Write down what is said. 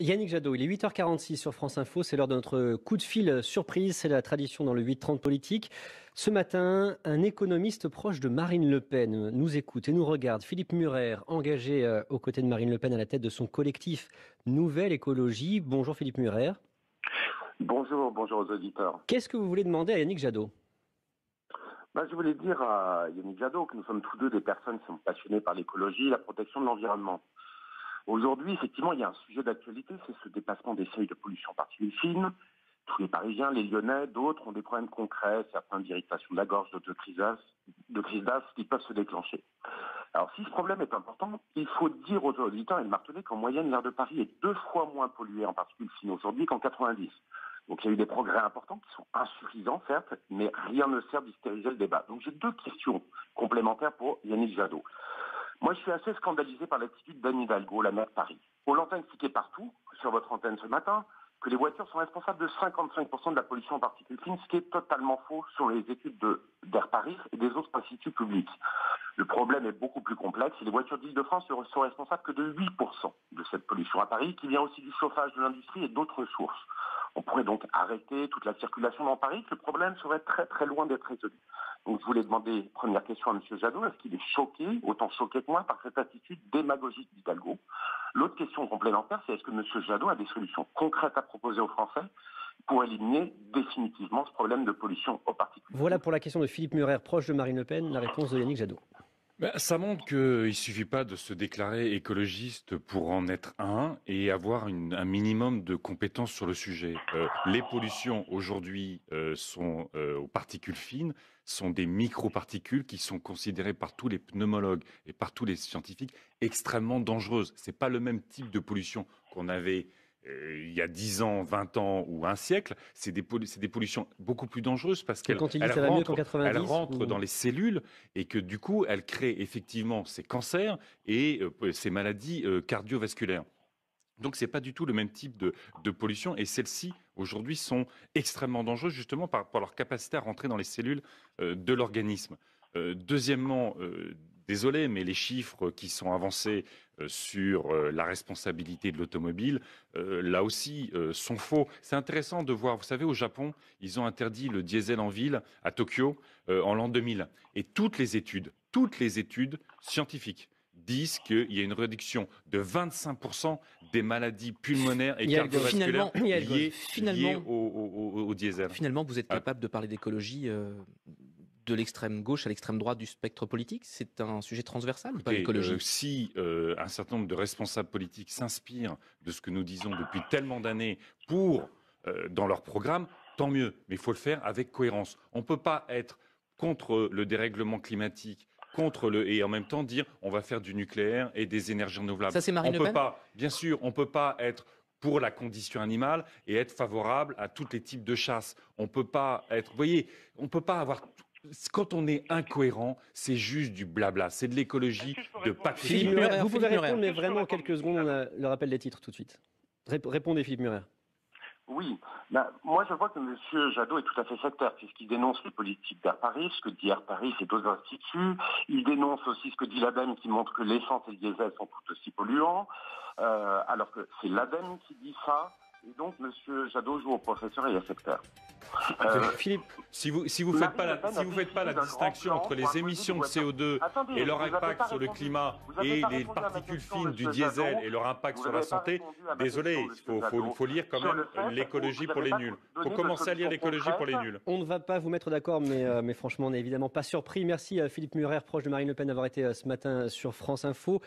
Yannick Jadot, il est 8h46 sur France Info, c'est l'heure de notre coup de fil surprise, c'est la tradition dans le 8h30 politique. Ce matin, un économiste proche de Marine Le Pen nous écoute et nous regarde. Philippe Murer, engagé aux côtés de Marine Le Pen à la tête de son collectif Nouvelle Écologie. Bonjour Philippe Murer. Bonjour aux auditeurs. Qu'est-ce que vous voulez demander à Yannick Jadot ? Je voulais dire à Yannick Jadot que nous sommes tous deux des personnes qui sont passionnées par l'écologie et la protection de l'environnement. Aujourd'hui, effectivement, il y a un sujet d'actualité, c'est ce dépassement des seuils de pollution en particules fines. Tous les Parisiens, les Lyonnais, d'autres ont des problèmes concrets, certains d'irritation de la gorge, d'autres de crise d'asthme qui peuvent se déclencher. Alors, si ce problème est important, il faut dire aux auditeurs et le marteler qu'en moyenne, l'air de Paris est 2 fois moins pollué en particules fines aujourd'hui qu'en 90. Donc il y a eu des progrès importants qui sont insuffisants, certes, mais rien ne sert d'hystériser le débat. Donc j'ai deux questions complémentaires pour Yannick Jadot. Moi, je suis assez scandalisé par l'attitude d'Anne Hidalgo, la maire de Paris. On l'entend expliquer partout, sur votre antenne ce matin, que les voitures sont responsables de 55% de la pollution en particules fines, ce qui est totalement faux sur les études d'Air Paris et des autres instituts publics. Le problème est beaucoup plus complexe et les voitures d'Île-de-France ne sont responsables que de 8% de cette pollution à Paris, qui vient aussi du chauffage de l'industrie et d'autres sources. On pourrait donc arrêter toute la circulation dans Paris, que le problème serait très très loin d'être résolu. Donc je voulais demander, première question à M. Jadot, est-ce qu'il est choqué, autant choqué que moi, par cette attitude démagogique d'Hidalgo ? L'autre question complémentaire, c'est est-ce que M. Jadot a des solutions concrètes à proposer aux Français pour éliminer définitivement ce problème de pollution aux particules ? Voilà pour la question de Philippe Murer, proche de Marine Le Pen, la réponse de Yannick Jadot. Ça montre qu'il ne suffit pas de se déclarer écologiste pour en être un et avoir un minimum de compétences sur le sujet. Les pollutions aujourd'hui sont aux particules fines, sont des microparticules qui sont considérées par tous les pneumologues et par tous les scientifiques extrêmement dangereuses. C'est pas le même type de pollution qu'on avait il y a 10 ans, 20 ans ou un siècle. C'est des pollutions beaucoup plus dangereuses parce qu'elles rentrent dans les cellules et que du coup, elles créent effectivement ces cancers et ces maladies cardiovasculaires. Donc, c'est pas du tout le même type de pollution et celles-ci, aujourd'hui, sont extrêmement dangereuses justement par leur capacité à rentrer dans les cellules de l'organisme. Deuxièmement, désolé, mais les chiffres qui sont avancés sur la responsabilité de l'automobile, là aussi, sont faux. C'est intéressant de voir, vous savez, au Japon, ils ont interdit le diesel en ville à Tokyo en l'an 2000. Et toutes les études scientifiques disent qu'il y a une réduction de 25% des maladies pulmonaires et cardiovasculaires liées au diesel. Finalement, vous êtes capable de parler d'écologie de l'extrême gauche à l'extrême droite du spectre politique ? C'est un sujet transversal ou pas, l'écologie ? Si un certain nombre de responsables politiques s'inspirent de ce que nous disons depuis tellement d'années dans leur programme, tant mieux. Mais il faut le faire avec cohérence. On ne peut pas être contre le dérèglement climatique, et en même temps dire on va faire du nucléaire et des énergies renouvelables. Ça, c'est Marine Le Pen ? Bien sûr, on ne peut pas être pour la condition animale et être favorable à tous les types de chasse. On peut pas être... Vous voyez, on ne peut pas avoir... Quand on est incohérent, c'est juste du blabla. C'est de l'écologie de patriotisme. Philippe Murer, vous pouvez répondre, mais vraiment en quelques secondes, on a le rappel des titres tout de suite. Répondez Philippe Murer. Oui, moi je vois que M. Jadot est tout à fait sectaire, puisqu'il dénonce les politiques d'Air Paris, ce que dit Air Paris et d'autres instituts. Il dénonce aussi ce que dit l'ADEME, qui montre que l'essence et le diesel sont tout aussi polluants, alors que c'est l'ADEME qui dit ça. Et donc, M. Jadot joue au professeur et à sectaire. Philippe, si vous faites pas la distinction entre les émissions de CO2 et leur impact sur le climat et les particules fines du diesel et leur impact sur la santé, désolé, il faut lire quand même l'écologie pour les nuls. Il faut commencer à lire l'écologie pour les nuls. On ne va pas vous mettre d'accord, mais franchement, on n'est évidemment pas surpris. Merci Philippe Murer, proche de Marine Le Pen, d'avoir été ce matin sur France Info.